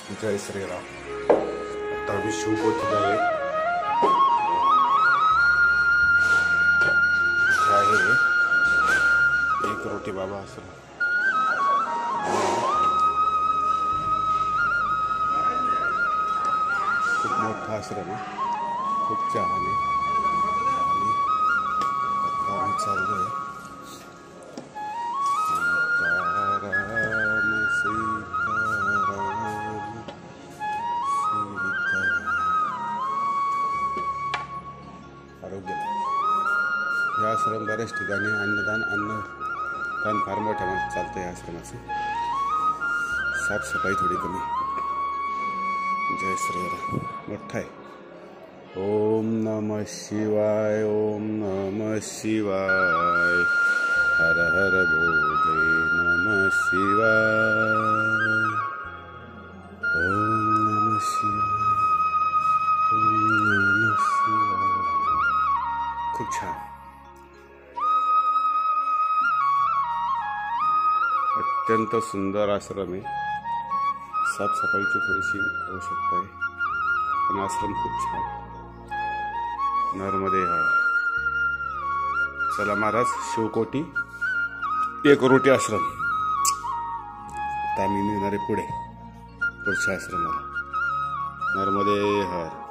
जय श्रीराम। आता आम्ही शिवकोटीला आहे। एक रोटी बाबा आश्रम, खूप मोठा आश्रम आहे, खूप छान आहे। आणि आता आम्ही चाललोय आरोग्याला। या आश्रम बऱ्याच ठिकाणी अन्नदान फार मोठ्या माणसात चालतं। या आश्रमाचं साफसफाई थोडी कमी। जय श्रीराम मोठा आहे। ओम नमः शिवाय, ओम नमः शिवाय, हर हर भोले नमः शिवाय, ओम नमः शिवाय, ओम नमः शिवाय। खूप छान, अत्यंत सुंदर आश्रम आहे। साफसफाईची थोडीशी आवश्यकता आहे, पण आश्रम खूप छान। नर्मदे हा। चला महाराज, शिवकोटी एक रोटी आश्रम। आता आम्ही निघणारे पुढच्या आश्रमाला। नर्मदे हर।